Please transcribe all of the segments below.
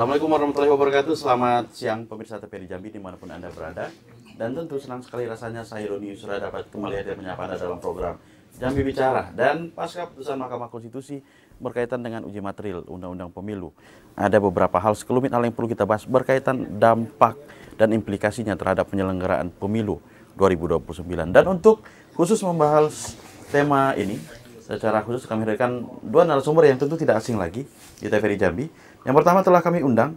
Assalamualaikum warahmatullahi wabarakatuh. Selamat siang pemirsa TVRI Jambi dimanapun Anda berada. Dan tentu senang sekali rasanya saya Roni Yusra dapat kembali hadir menyapa Anda dalam program Jambi Bicara. Dan pasca putusan Mahkamah Konstitusi berkaitan dengan uji material Undang-Undang Pemilu, ada beberapa hal sekelumit hal yang perlu kita bahas berkaitan dampak dan implikasinya terhadap penyelenggaraan pemilu 2029. Dan untuk khusus membahas tema ini, secara khusus kami hadirkan dua narasumber yang tentu tidak asing lagi di TVRI Jambi. Yang pertama telah kami undang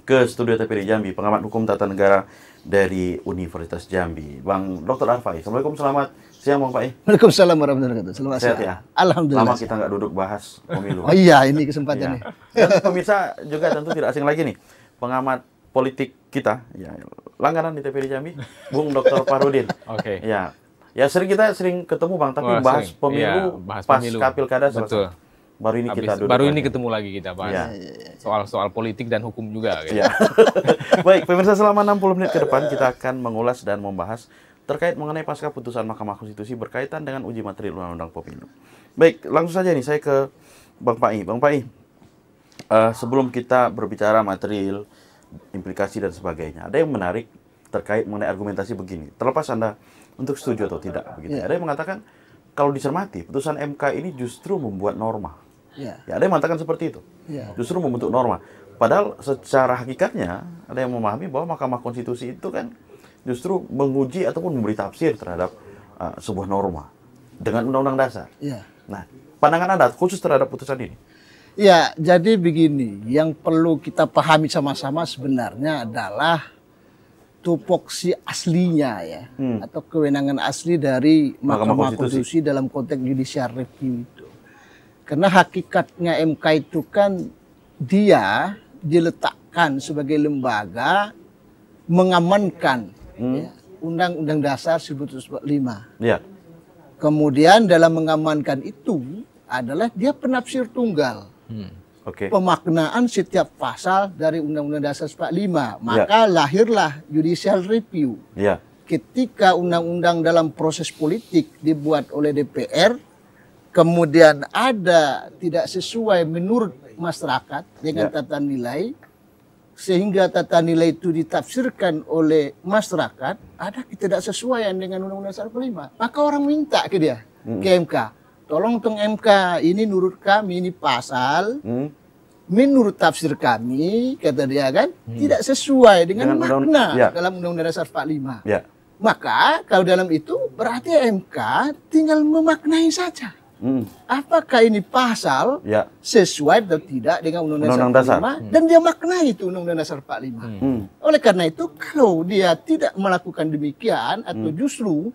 ke studio TVRI Jambi pengamat hukum tata negara dari Universitas Jambi, Bang Dr. Arfai. Assalamualaikum, selamat siang Bang Fai. Waalaikumsalam warahmatullahi wabarakatuh. Selamat Sehat siang. ya? Alhamdulillah. Lama kita nggak duduk bahas pemilu. Oh iya, ini kesempatannya. Dan pemirsa juga tentu tidak asing lagi nih, pengamat politik kita, ya, langganan di TVRI Jambi, Bung Dr. Farudin. Oke. Ya, ya sering ketemu Bang, tapi bahas sering. pemilu, Iya, bahas pas pemilu. pilkada selesai. Betul. Baru ini kita duduk baru ini lagi. ketemu lagi kita bahas Iya. soal politik dan hukum juga. Gitu. Ya. Baik, pemirsa, selama 60 menit ke depan kita akan mengulas dan membahas terkait mengenai pasca putusan Mahkamah Konstitusi berkaitan dengan uji material Undang-Undang Pemilu. Baik, langsung saja nih saya ke Bang Pai. Bang Pai, sebelum kita berbicara material, implikasi dan sebagainya, ada yang menarik terkait mengenai argumentasi begini. Terlepas Anda untuk setuju atau tidak, begitu. Ada yang mengatakan kalau dicermati putusan MK ini justru membuat norma. Ya, ada yang mengatakan seperti itu. Justru membentuk norma. Padahal secara hakikatnya ada yang memahami bahwa Mahkamah Konstitusi itu kan justru menguji ataupun memberi tafsir terhadap sebuah norma dengan Undang-Undang Dasar. Nah, pandangan Anda khusus terhadap putusan ini? Ya, jadi begini, yang perlu kita pahami sama-sama sebenarnya adalah tupoksi aslinya ya, atau kewenangan asli dari Mahkamah Konstitusi dalam konteks judicial review itu. Karena hakikatnya MK itu kan dia diletakkan sebagai lembaga mengamankan Undang-Undang Dasar 1945. Ya. Kemudian dalam mengamankan itu adalah dia penafsir tunggal. Pemaknaan setiap pasal dari Undang-Undang Dasar 45. Maka lahirlah judicial review. Ketika undang-undang dalam proses politik dibuat oleh DPR, kemudian ada tidak sesuai menurut masyarakat dengan tata nilai, sehingga tata nilai itu ditafsirkan oleh masyarakat, ada ketidaksesuaian dengan Undang-Undang Dasar 45. Maka orang minta ke dia, ke MK, tolong tong MK, ini menurut kami, ini pasal, menurut tafsir kami, kata dia kan, tidak sesuai dengan makna dalam Undang-Undang Dasar 45. Maka kalau dalam itu berarti MK tinggal memaknai saja. Apakah ini pasal sesuai atau tidak dengan Undang-Undang Dasar 45 dan dia maknai itu Undang-Undang Dasar 45. Oleh karena itu kalau dia tidak melakukan demikian atau justru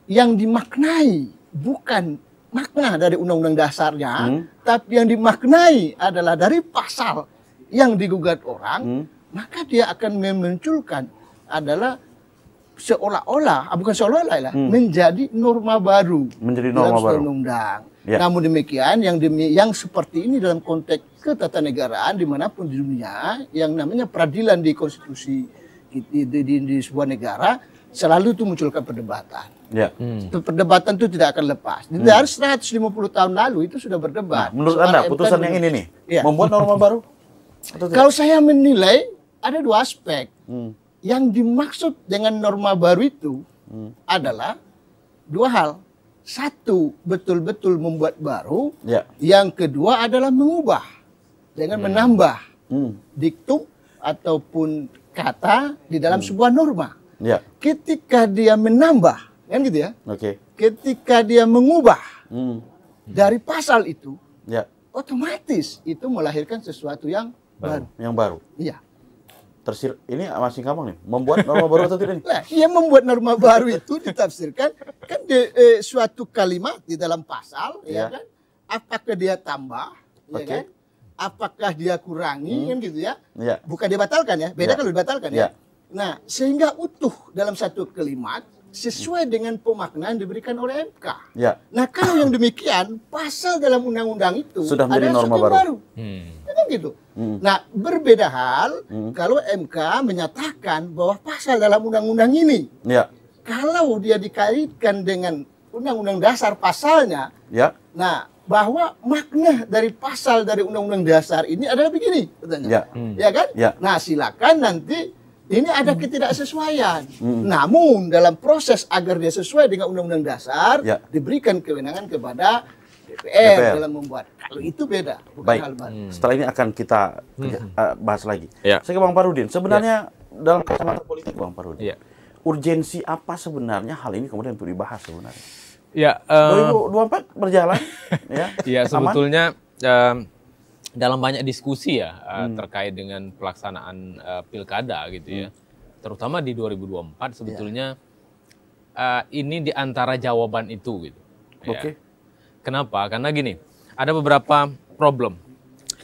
yang dimaknai bukan makna dari Undang-Undang Dasarnya, tapi yang dimaknai adalah dari pasal yang digugat orang, maka dia akan memunculkan adalah seolah-olah, bukan seolah-olah lah, menjadi norma baru dalam undang-undang. Namun demikian, yang seperti ini dalam konteks ketatanegaraan dimanapun di dunia, yang namanya peradilan di konstitusi di sebuah negara, selalu itu munculkan perdebatan. Perdebatan itu tidak akan lepas. Dari 150 tahun lalu itu sudah berdebat. Menurut Anda, putusan yang ini nih, membuat norma baru? Kalau saya menilai, ada dua aspek. Yang dimaksud dengan norma baru itu adalah dua hal. Satu, betul-betul membuat baru. Yang kedua adalah mengubah dengan menambah diktum ataupun kata di dalam sebuah norma. Ketika dia menambah, kan gitu ya. Ketika dia mengubah dari pasal itu, otomatis itu melahirkan sesuatu yang baru. Yang baru. Iya. Ini masih gampang nih, membuat norma baru atau tidak? Nah, yang membuat norma baru itu ditafsirkan kan suatu kalimat di dalam pasal, ya kan? Apakah dia tambah, ya kan? Apakah dia kurangi, kan gitu ya? Bukan dibatalkan ya, beda kalau dibatalkan ya. Nah, sehingga utuh dalam satu kalimat sesuai dengan pemaknaan diberikan oleh MK. Nah, kalau yang demikian, pasal dalam undang-undang itu sudah menjadi norma baru. Kan gitu. Nah, berbeda hal kalau MK menyatakan bahwa pasal dalam undang-undang ini, kalau dia dikaitkan dengan Undang-Undang Dasar pasalnya, nah bahwa makna dari pasal dari Undang-Undang Dasar ini adalah begini, katanya. Ya kan? Ya. Nah, silakan nanti ini ada ketidaksesuaian. Namun dalam proses agar dia sesuai dengan Undang-Undang Dasar, diberikan kewenangan kepada DPR dalam membuat. Kalau itu beda, bukan Baik. hal baru. Setelah ini akan kita bahas lagi. Saya ke Bang Parudin. Sebenarnya dalam kacamata politik Bang Parudin, urgensi apa sebenarnya hal ini kemudian untuk dibahas sebenarnya? Ya, 2024 berjalan, ya. Ya, sebetulnya dalam banyak diskusi ya terkait dengan pelaksanaan pilkada gitu ya, terutama di 2024 sebetulnya ini di antara jawaban itu gitu. Oke. Kenapa? Karena gini, ada beberapa problem,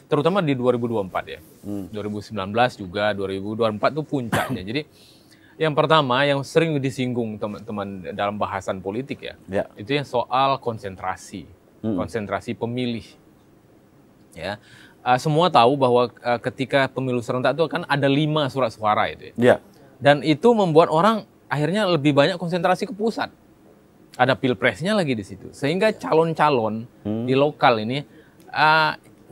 terutama di 2024 ya, 2019 juga 2024 itu puncaknya. Jadi yang pertama yang sering disinggung teman-teman dalam bahasan politik ya, itu yang soal konsentrasi, konsentrasi pemilih. Ya, semua tahu bahwa ketika pemilu serentak itu kan ada 5 surat suara itu. Ya. Dan itu membuat orang akhirnya lebih banyak konsentrasi ke pusat. Ada pilpresnya lagi di situ, sehingga calon-calon di lokal ini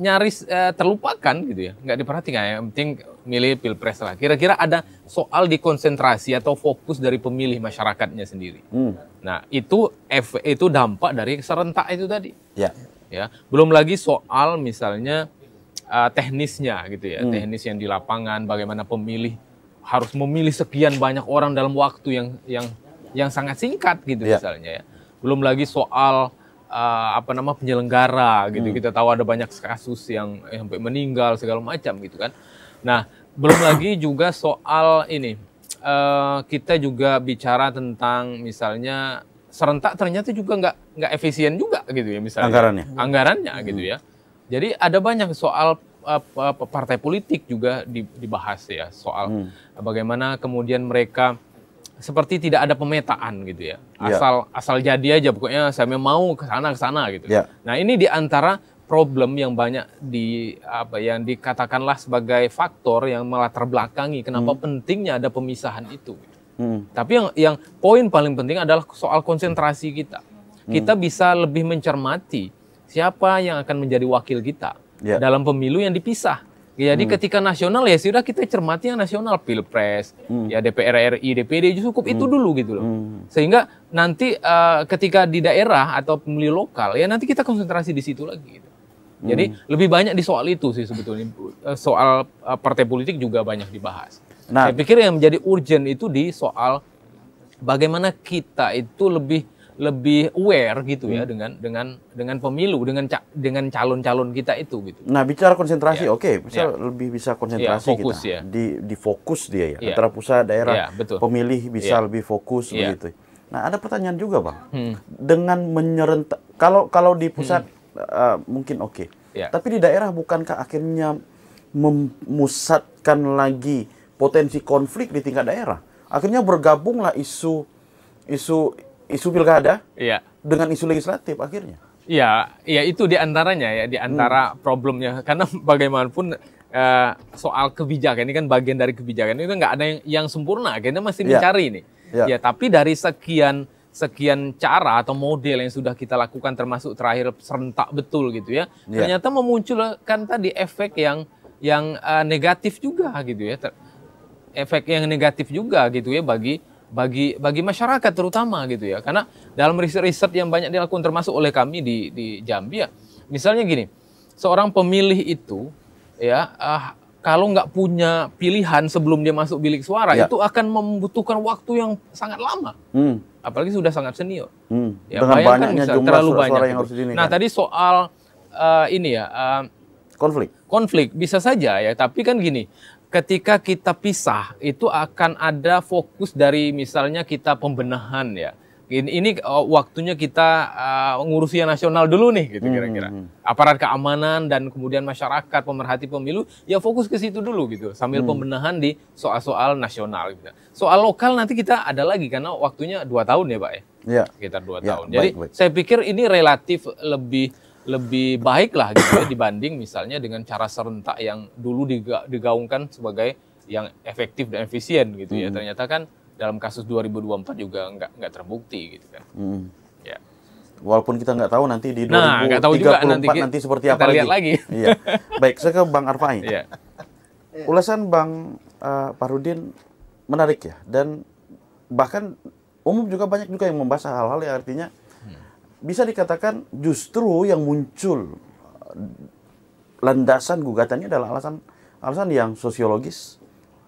nyaris terlupakan gitu ya, nggak diperhatikan. Yang penting milih pilpres lah. Kira-kira ada soal di konsentrasi atau fokus dari pemilih masyarakatnya sendiri. Nah itu dampak dari serentak itu tadi. Ya, belum lagi soal misalnya teknisnya gitu ya, teknis yang di lapangan, bagaimana pemilih harus memilih sekian banyak orang dalam waktu yang sangat singkat gitu misalnya ya. Belum lagi soal penyelenggara gitu. Kita tahu ada banyak kasus yang sampai meninggal segala macam gitu kan. Nah, belum lagi juga soal ini, kita juga bicara tentang misalnya serentak ternyata juga nggak efisien juga gitu ya misalnya. Anggarannya gitu ya. Jadi ada banyak soal partai politik juga dibahas ya, soal bagaimana kemudian mereka seperti tidak ada pemetaan gitu ya. Asal jadi aja, pokoknya saya mau ke sana gitu. Nah, ini di antara problem yang banyak yang dikatakanlah sebagai faktor yang melatar belakangi kenapa pentingnya ada pemisahan itu. Tapi yang poin paling penting adalah soal konsentrasi kita. Kita bisa lebih mencermati siapa yang akan menjadi wakil kita dalam pemilu yang dipisah. Jadi ketika nasional ya sudah kita cermati yang nasional, pilpres, ya DPR RI, DPD cukup itu dulu gitu loh. Sehingga nanti ketika di daerah atau pemilu lokal ya nanti kita konsentrasi di situ lagi gitu. Jadi lebih banyak di soal itu sih sebetulnya. Soal partai politik juga banyak dibahas. Nah, saya pikir yang menjadi urgent itu di soal bagaimana kita itu lebih aware gitu ya dengan pemilu, dengan calon-calon kita itu gitu. Nah, bicara konsentrasi lebih bisa konsentrasi fokus, kita di fokus dia ya, antara pusat daerah, pemilih bisa lebih fokus begitu. Nah, ada pertanyaan juga Bang, dengan menyerentak kalau di pusat mungkin tapi di daerah bukankah akhirnya memusatkan lagi potensi konflik di tingkat daerah? Akhirnya bergabunglah isu pilkada dengan isu legislatif akhirnya. Ya itu diantaranya ya, diantara problemnya. Karena bagaimanapun soal kebijakan ini kan bagian dari kebijakan itu nggak ada yang sempurna. Kita masih mencari ini. Ya, tapi dari sekian cara atau model yang sudah kita lakukan termasuk terakhir serentak betul gitu ya. Ternyata memunculkan tadi efek yang negatif juga gitu ya. Efek yang negatif juga gitu ya bagi masyarakat terutama gitu ya. Karena dalam riset-riset yang banyak dilakukan termasuk oleh kami di Jambi ya. Misalnya gini, seorang pemilih itu ya kalau nggak punya pilihan sebelum dia masuk bilik suara itu akan membutuhkan waktu yang sangat lama. Apalagi sudah sangat senior. Ya, dengan banyaknya jumlah terlalu suara banyak yang harus dinilai. Nah, tadi soal konflik bisa saja ya, tapi kan gini, ketika kita pisah itu akan ada fokus dari misalnya kita pembenahan ya. Ini waktunya kita ngurusi yang nasional dulu nih gitu kira-kira. Aparat keamanan dan kemudian masyarakat pemerhati pemilu ya fokus ke situ dulu gitu sambil pembenahan di soal-soal nasional gitu. Soal lokal nanti kita ada lagi karena waktunya 2 tahun ya Pak ya. Sekitar 2 tahun. Jadi saya pikir ini relatif lebih baik lah gitu ya dibanding misalnya dengan cara serentak yang dulu digaungkan sebagai yang efektif dan efisien gitu ya. Ternyata kan dalam kasus 2024 juga nggak terbukti gitu kan. Walaupun kita nggak tahu nanti di 2034 nanti seperti apa lihat lagi. Iya. Baik, saya ke Bang Arfai. Iya. Ulasan Bang Farudin menarik ya, dan bahkan umum juga banyak juga yang membahas hal-hal yang artinya bisa dikatakan justru yang muncul landasan gugatannya adalah alasan yang sosiologis,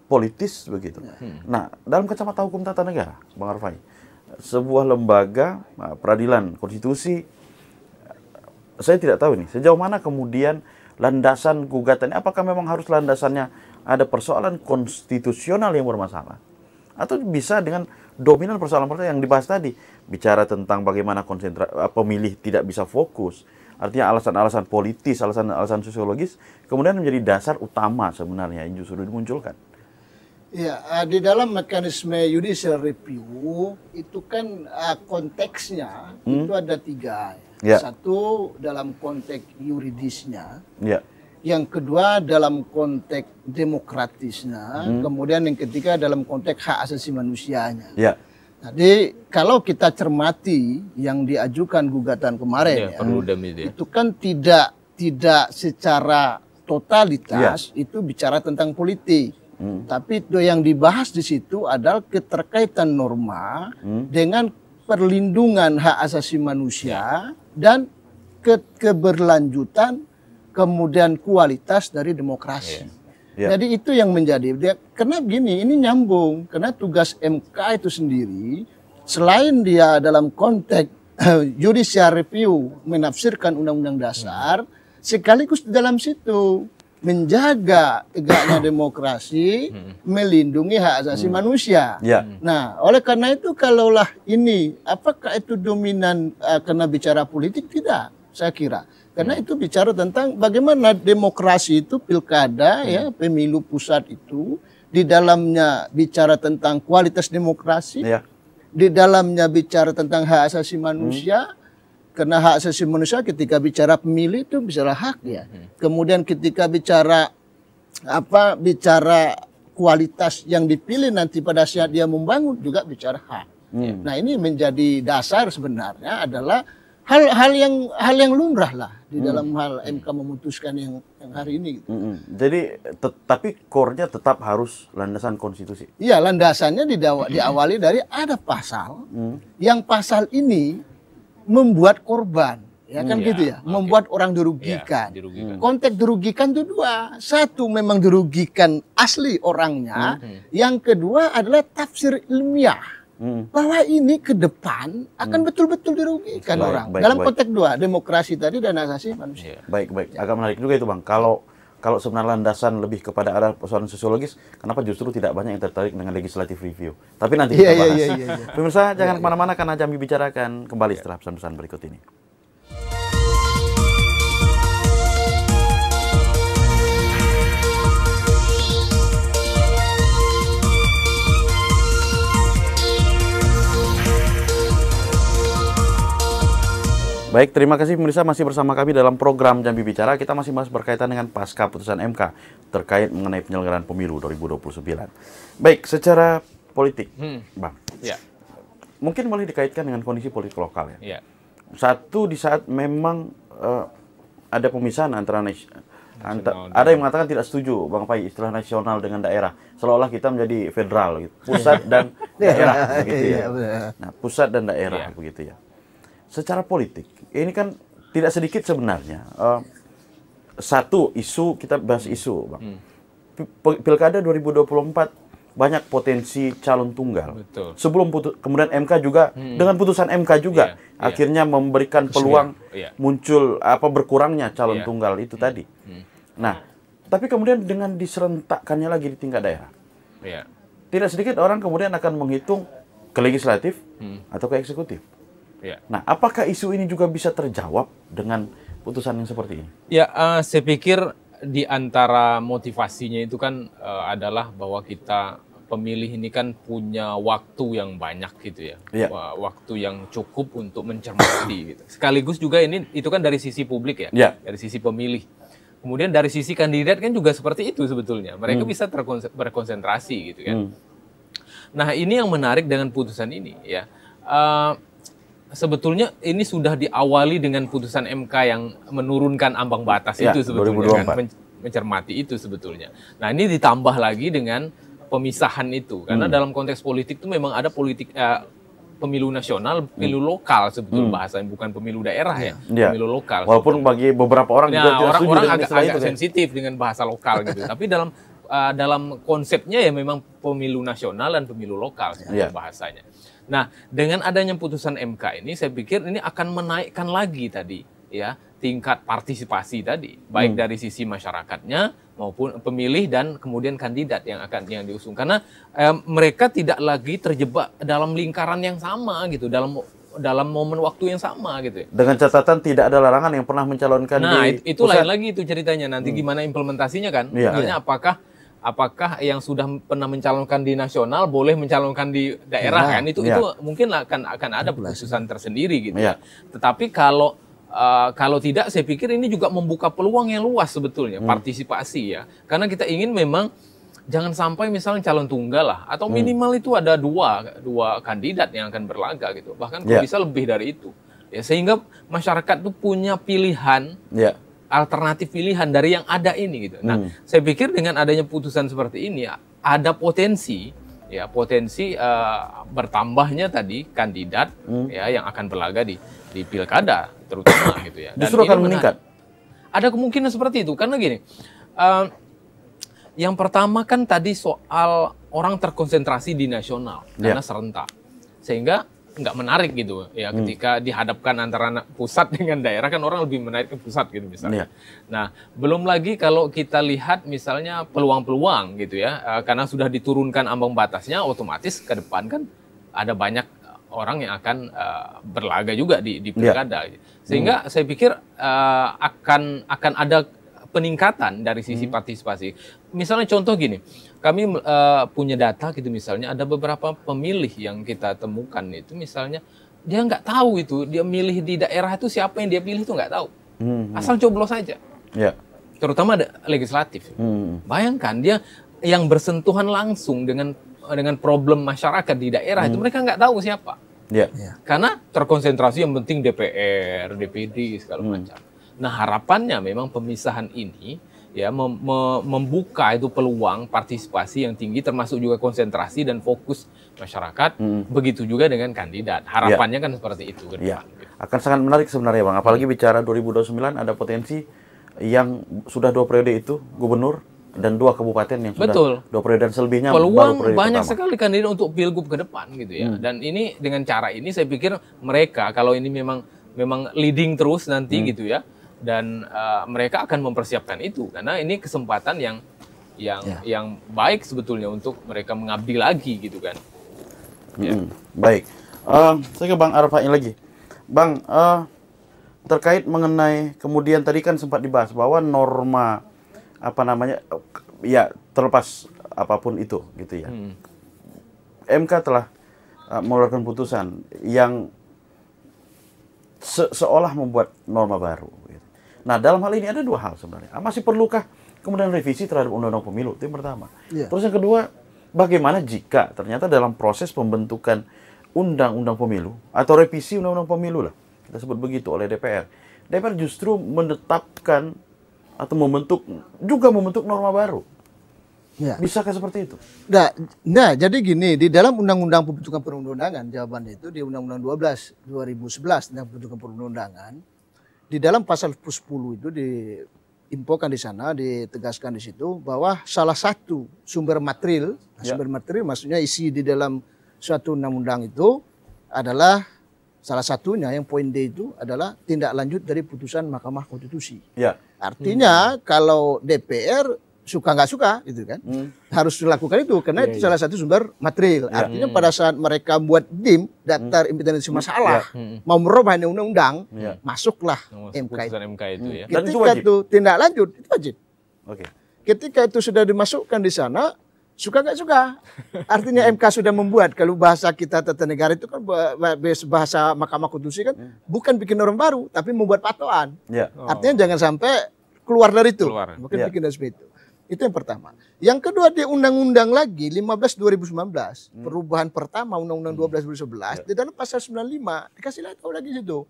politis begitu. Nah, dalam kacamata hukum tata negara, Bang Arfai, sebuah lembaga peradilan konstitusi, saya tidak tahu nih sejauh mana kemudian landasan gugatannya, apakah memang harus landasannya ada persoalan konstitusional yang bermasalah, atau bisa dengan dominan persoalan-persoalan yang dibahas tadi, bicara tentang bagaimana pemilih tidak bisa fokus, artinya alasan-alasan politis, alasan-alasan sosiologis kemudian menjadi dasar utama sebenarnya yang justru dimunculkan. Ya, di dalam mekanisme judicial review itu kan konteksnya itu ada 3. Ya. Satu dalam konteks yuridisnya, Ya. yang kedua dalam konteks demokratisnya, kemudian yang ketiga dalam konteks hak asasi manusianya. Ya. Jadi kalau kita cermati yang diajukan gugatan kemarin, itu kan tidak secara totalitas itu bicara tentang politik. Tapi itu yang dibahas di situ adalah keterkaitan norma dengan perlindungan hak asasi manusia dan keberlanjutan kemudian kualitas dari demokrasi. Jadi itu yang menjadi, karena begini, ini nyambung, karena tugas MK itu sendiri selain dia dalam konteks judicial review menafsirkan undang-undang dasar, sekaligus di dalam situ menjaga tegaknya demokrasi, melindungi hak asasi manusia. Nah, oleh karena itu kalaulah ini, apakah itu dominan karena bicara politik? Tidak, saya kira. Karena itu bicara tentang bagaimana demokrasi itu, pilkada, ya, pemilu pusat itu, di dalamnya bicara tentang kualitas demokrasi, di dalamnya bicara tentang hak asasi manusia. Karena hak asasi manusia ketika bicara pemilih itu bicara hak ya. Kemudian ketika bicara bicara kualitas yang dipilih nanti pada saat dia membangun juga bicara hak. Nah, ini menjadi dasar sebenarnya adalah hal yang lumrah lah di dalam hal MK memutuskan yang hari ini. Gitu. Jadi tapi core-nya tetap harus landasan konstitusi. Iya, landasannya diawali dari ada pasal yang pasal ini membuat korban, ya kan gitu ya, membuat orang dirugikan. Konteks dirugikan itu 2. Satu memang dirugikan asli orangnya, yang kedua adalah tafsir ilmiah. Bahwa ini ke depan akan betul-betul dirugikan orang. Dalam konteks 2, demokrasi tadi dan asasi manusia. Baik. Agak menarik juga itu, Bang. Kalau sebenarnya landasan lebih kepada arah persoalan sosiologis, kenapa justru tidak banyak yang tertarik dengan legislative review? Tapi nanti kita bahas. Pemirsa, jangan kemana-mana karena Jambi bicarakan kembali setelah pesan-pesan berikut ini. Baik, terima kasih pemirsa masih bersama kami dalam program Jambi Bicara. Kita masih bahas berkaitan dengan pasca putusan MK terkait mengenai penyelenggaraan pemilu 2029. Baik, secara politik, Bang. Ya. Mungkin boleh dikaitkan dengan kondisi politik lokal ya. Satu, di saat memang ada pemisahan antara ada yang mengatakan tidak setuju, Bang Pai, istilah nasional dengan daerah. Seolah-olah kita menjadi federal, gitu. Pusat dan daerah, begitu ya. Nah, pusat dan daerah, begitu ya. Secara politik, ini kan tidak sedikit sebenarnya. Satu isu, kita bahas isu, Bang. Pilkada 2024 banyak potensi calon tunggal. Betul. Sebelum kemudian MK juga dengan putusan MK juga akhirnya memberikan peluang muncul berkurangnya calon tunggal itu tadi. Nah, tapi kemudian dengan diserentakkannya lagi di tingkat daerah, tidak sedikit orang kemudian akan menghitung ke legislatif atau ke eksekutif. Nah, apakah isu ini juga bisa terjawab dengan putusan yang seperti ini? Ya, saya pikir di antara motivasinya itu kan adalah bahwa kita pemilih ini kan punya waktu yang banyak gitu ya, waktu yang cukup untuk mencermati gitu. Sekaligus juga itu kan dari sisi publik ya, dari sisi pemilih. Kemudian dari sisi kandidat kan juga seperti itu sebetulnya, mereka bisa berkonsentrasi gitu kan. Nah, ini yang menarik dengan putusan ini ya. sebetulnya ini sudah diawali dengan putusan MK yang menurunkan ambang batas ya, itu sebetulnya 2024. kan, mencermati itu sebetulnya. Nah ini ditambah lagi dengan pemisahan itu, karena dalam konteks politik itu memang ada politik pemilu nasional, pemilu lokal sebetulnya bahasanya, bukan pemilu daerah ya, pemilu lokal. Walaupun bagi beberapa orang juga tidak setuju orang dengan istilah agak itu, kan? sensitif dengan bahasa lokal gitu. Tapi dalam konsepnya ya memang pemilu nasional dan pemilu lokal bahasanya. Nah, dengan adanya putusan MK ini, saya pikir ini akan menaikkan lagi tadi ya tingkat partisipasi tadi, baik dari sisi masyarakatnya maupun pemilih dan kemudian kandidat yang diusung. Karena mereka tidak lagi terjebak dalam lingkaran yang sama gitu, dalam momen waktu yang sama gitu. Dengan catatan tidak ada larangan yang pernah mencalonkan di itu lain lagi itu ceritanya. Nanti gimana implementasinya kan? Misalnya apakah yang sudah pernah mencalonkan di nasional boleh mencalonkan di daerah kan? Itu mungkin akan ada putusan tersendiri gitu. Tetapi kalau tidak, saya pikir ini juga membuka peluang yang luas sebetulnya partisipasi ya. Karena kita ingin memang jangan sampai misalnya calon tunggal lah, atau minimal itu ada dua kandidat yang akan berlaga gitu. Bahkan kalau bisa lebih dari itu. Ya, sehingga masyarakat itu punya pilihan. Alternatif pilihan dari yang ada ini gitu. Nah, saya pikir dengan adanya putusan seperti ini ada potensi bertambahnya tadi kandidat ya yang akan berlaga di pilkada terutama gitu ya. Dan justru akan meningkat. Ada kemungkinan seperti itu karena gini. Yang pertama kan tadi soal orang terkonsentrasi di nasional karena serentak. Sehingga nggak menarik gitu ya ketika dihadapkan antara pusat dengan daerah kan orang lebih menarik ke pusat gitu misalnya. Nah, belum lagi kalau kita lihat misalnya peluang-peluang gitu ya, karena sudah diturunkan ambang batasnya, otomatis ke depan kan ada banyak orang yang akan berlaga juga di pilkada. Sehingga saya pikir akan ada peningkatan dari sisi partisipasi. Misalnya contoh gini, kami punya data gitu misalnya, ada beberapa pemilih yang kita temukan itu misalnya, dia nggak tahu itu, dia milih di daerah itu siapa yang dia pilih itu nggak tahu. Asal coblos saja. Terutama legislatif. Bayangkan, dia yang bersentuhan langsung dengan problem masyarakat di daerah itu, mereka nggak tahu siapa. Karena terkonsentrasi yang penting DPR, DPD, segala macam. Nah harapannya memang pemisahan ini ya membuka itu peluang partisipasi yang tinggi termasuk juga konsentrasi dan fokus masyarakat. Begitu juga dengan kandidat. Harapannya kan seperti itu ke depan. Akan sangat menarik sebenarnya Bang. Apalagi bicara 2029 ada potensi yang sudah 2 periode itu gubernur dan 2 kabupaten yang sudah 2 periode dan selebihnya peluang baru periode banyak pertama. Sekali kandidat untuk pilgub ke depan gitu ya. Dan ini dengan cara ini saya pikir mereka kalau ini memang leading terus nanti gitu ya. Dan mereka akan mempersiapkan itu karena ini kesempatan yang baik sebetulnya untuk mereka mengabdi lagi gitu kan. Baik, saya ke Bang Arfa'in lagi. Bang, terkait mengenai kemudian tadi kan sempat dibahas bahwa norma ya terlepas apapun itu gitu ya. MK telah mengeluarkan putusan yang seolah membuat norma baru. Nah, dalam hal ini ada 2 hal sebenarnya. Masih perlukah kemudian revisi terhadap undang-undang pemilu? Itu yang pertama. Terus yang kedua, bagaimana jika ternyata dalam proses pembentukan undang-undang pemilu atau revisi undang-undang pemilu lah, kita sebut begitu oleh DPR justru menetapkan atau membentuk norma baru. Bisakah seperti itu? Nah, jadi gini, di dalam undang-undang pembentukan perundang-undangan, jawabannya itu di Undang-Undang 12 2011 tentang pembentukan perundang-undangan. Di dalam pasal 10 itu diinfokan di sana, ditegaskan di situ bahwa salah satu sumber material maksudnya isi di dalam suatu undang-undang itu adalah salah satunya yang poin D itu adalah tindak lanjut dari putusan Mahkamah Konstitusi. Artinya kalau DPR suka nggak suka gitu kan harus dilakukan itu karena itu salah satu sumber material. Artinya pada saat mereka buat DIM daftar independensi masalah mau merubah undang-undang masuklah MK itu ya. Dan ketika itu tindak lanjut itu wajib. Ketika itu sudah dimasukkan di sana suka nggak suka artinya MK sudah membuat, kalau bahasa kita tata negara itu kan bahasa Mahkamah Konstitusi kan bukan bikin norma baru tapi membuat patokan. Artinya jangan sampai keluar dari itu. Mungkin bikin dari itu. Itu yang pertama. Yang kedua di undang-undang lagi 15 2019, perubahan pertama undang-undang 12 2011 di dalam pasal 95 dikasih tahu lagi situ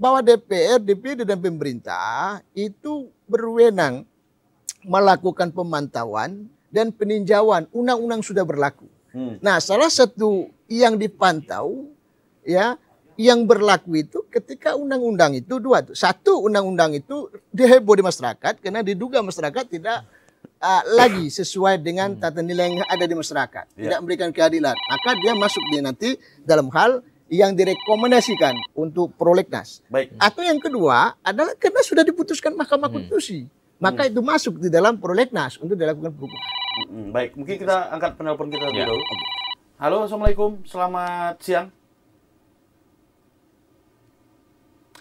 bahwa DPR, DPD dan pemerintah itu berwenang melakukan pemantauan dan peninjauan undang-undang sudah berlaku. Nah, salah satu yang dipantau ya yang berlaku itu ketika undang-undang itu dua. Satu, undang-undang itu diheboh di masyarakat karena diduga masyarakat tidak lagi sesuai dengan tata nilai yang ada di masyarakat, tidak memberikan keadilan, maka dia masuk di nanti dalam hal yang direkomendasikan untuk prolegnas. Atau yang kedua adalah karena sudah diputuskan Mahkamah Konstitusi, maka itu masuk di dalam prolegnas untuk dilakukan perubahan. Baik, mungkin kita angkat penelpon kita dulu. Halo, assalamualaikum, selamat siang.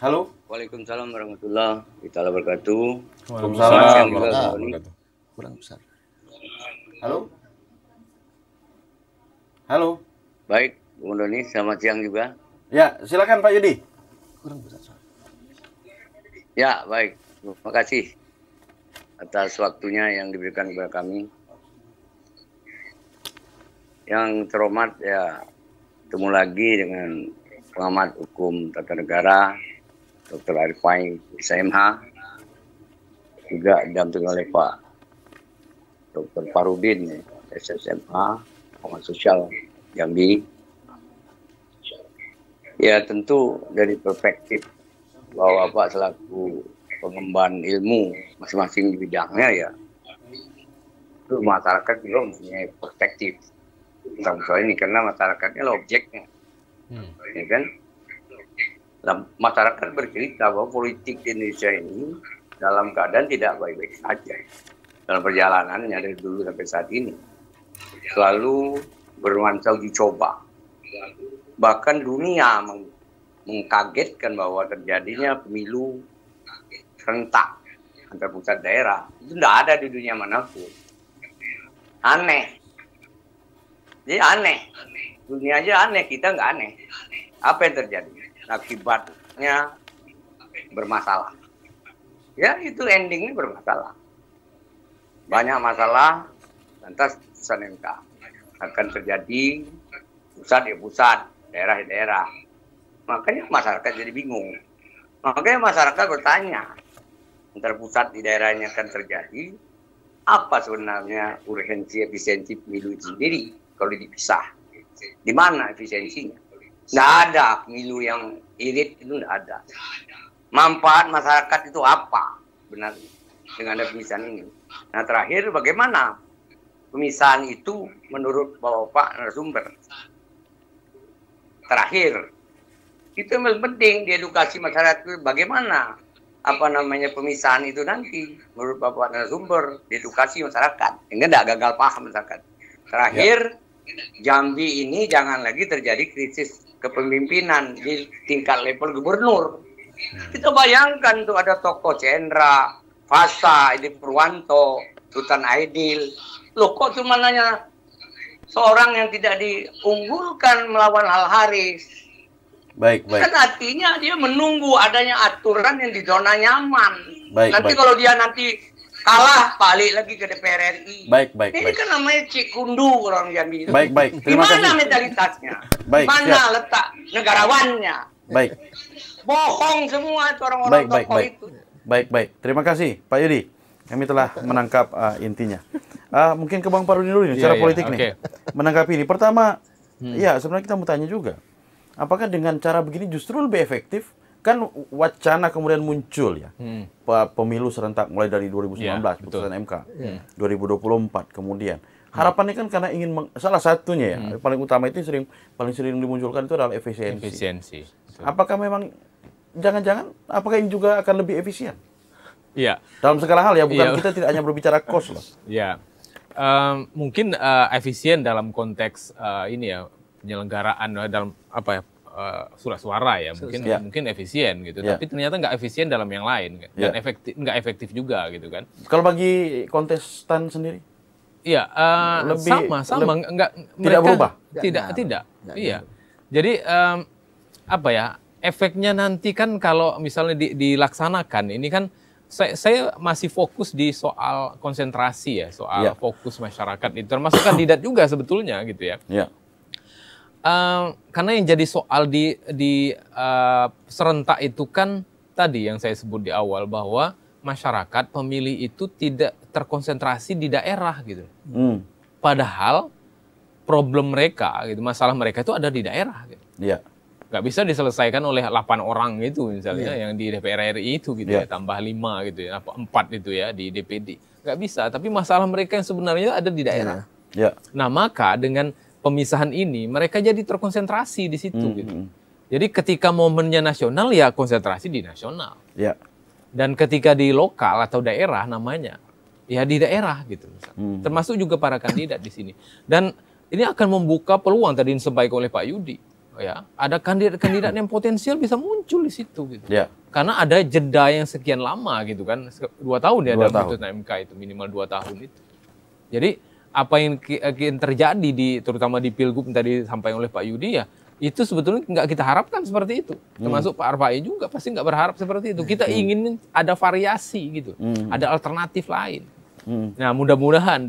Halo. Waalaikumsalam warahmatullahi wabarakatuh. Waalaikumsalam warahmatullahi wabarakatuh. Kurang besar. Halo. Halo. Baik, Bung Doni, selamat siang juga. Ya, silakan Pak Yudi. Kurang besar. Ya, baik. Terima kasih atas waktunya yang diberikan kepada kami. Yang terhormat ya, ketemu lagi dengan pengamat hukum tata negara Dr. Arifin SMH, juga didampingi oleh Pak Dr. Farudin, SSMA, pengamat sosial Jambi. Ya tentu dari perspektif bahwa Bapak selaku pengemban ilmu masing-masing di bidangnya ya, itu masyarakat juga mempunyai perspektif tentang soal ini karena masyarakatnya lah objeknya, ya kan? Nah, masyarakat bercerita bahwa politik di Indonesia ini dalam keadaan tidak baik-baik saja. Dalam perjalanannya dari dulu sampai saat ini selalu bernuansa uji coba. Bahkan dunia mengkagetkan bahwa terjadinya pemilu serentak antar pusat daerah. Itu tidak ada di dunia manapun. Aneh. Jadi aneh. Dunia aja aneh, kita nggak aneh. Apa yang terjadi? Akibatnya bermasalah. Ya itu endingnya bermasalah. Banyak masalah, lantas putusan MK akan terjadi pusat ya pusat, daerah ya daerah. Makanya masyarakat jadi bingung. Makanya masyarakat bertanya, antara pusat di daerahnya akan terjadi, apa sebenarnya urgensi efisiensi pemilu itu sendiri kalau dipisah? Di mana efisiensinya? Nggak ada pemilu yang irit, itu nggak ada. Manfaat masyarakat itu apa benarnya dengan ada pemisahan ini? Nah terakhir bagaimana pemisahan itu menurut Bapak narasumber? Terakhir itu yang penting diedukasi masyarakat bagaimana pemisahan itu nanti menurut Bapak narasumber, diedukasi masyarakat sehingga tidak gagal paham masyarakat. Terakhir Jambi ini jangan lagi terjadi krisis kepemimpinan di tingkat level gubernur. Kita bayangkan tuh ada tokoh Cendra, Fasa, Edi Purwanto, Sultan Aidil. Loh kok cuma nanya seorang yang tidak diunggulkan melawan Al-Haris? Baik. Kan artinya dia menunggu adanya aturan yang di zona nyaman. Nanti baik. kalau dia nanti kalah, balik lagi ke DPR RI. Baik. Ini kan namanya cikundu orang Jambi. Baik. Di mana mentalitasnya? Di mana letak negarawannya? Baik. Bohong semua itu orang-orang tokoh itu. Baik. Terima kasih Pak Yudi. Kami telah menangkap intinya. Mungkin ke Bang Farudin dulu nih, secara politik nih. Menanggapi ini. Pertama, ya sebenarnya kita mau tanya juga. Apakah dengan cara begini justru lebih efektif? Kan wacana kemudian muncul ya. Pemilu serentak mulai dari 2019, putusan MK. 2024 kemudian. Harapannya kan karena ingin, salah satunya ya, paling utama itu paling sering dimunculkan itu adalah efisiensi. Apakah memang, jangan-jangan, apakah ini juga akan lebih efisien? Iya. Dalam segala hal ya, bukan kita tidak hanya berbicara cost loh. Iya. Mungkin efisien dalam konteks ini ya, penyelenggaraan dalam surat suara ya, mungkin efisien gitu. Tapi ternyata nggak efisien dalam yang lain kan? Dan nggak efektif juga gitu kan. Kalau bagi kontestan sendiri? Iya, sama nggak, tidak berubah. Tidak. Iya. Jadi efeknya nanti kan kalau misalnya dilaksanakan ini kan saya masih fokus di soal konsentrasi ya, soal fokus masyarakat itu, termasuk kandidat juga sebetulnya gitu ya. Karena yang jadi soal di serentak itu kan tadi yang saya sebut di awal, bahwa masyarakat pemilih itu tidak terkonsentrasi di daerah gitu. Padahal problem mereka gitu, masalah mereka itu ada di daerah gitu. Nggak bisa diselesaikan oleh 8 orang gitu misalnya yang di DPR RI itu gitu ya, tambah 5 gitu ya, 4 itu ya di DPD. Nggak bisa, tapi masalah mereka yang sebenarnya ada di daerah. Nah, maka dengan pemisahan ini mereka jadi terkonsentrasi di situ gitu. Jadi ketika momennya nasional ya konsentrasi di nasional. Dan ketika di lokal atau daerah namanya ya di daerah gitu. Termasuk juga para kandidat di sini. Dan ini akan membuka peluang tadi yang disampaikan oleh Pak Yudi. Ya, ada kandidat-kandidat yang potensial bisa muncul di situ gitu. Karena ada jeda yang sekian lama gitu kan, 2 tahun ya dalam putusan MK itu, minimal 2 tahun itu. Jadi apa yang terjadi terutama di Pilgub tadi disampaikan oleh Pak Yudi ya, itu sebetulnya nggak kita harapkan seperti itu. Termasuk Pak Arfai juga pasti nggak berharap seperti itu. Kita ingin ada variasi gitu, ada alternatif lain. Nah, mudah-mudahan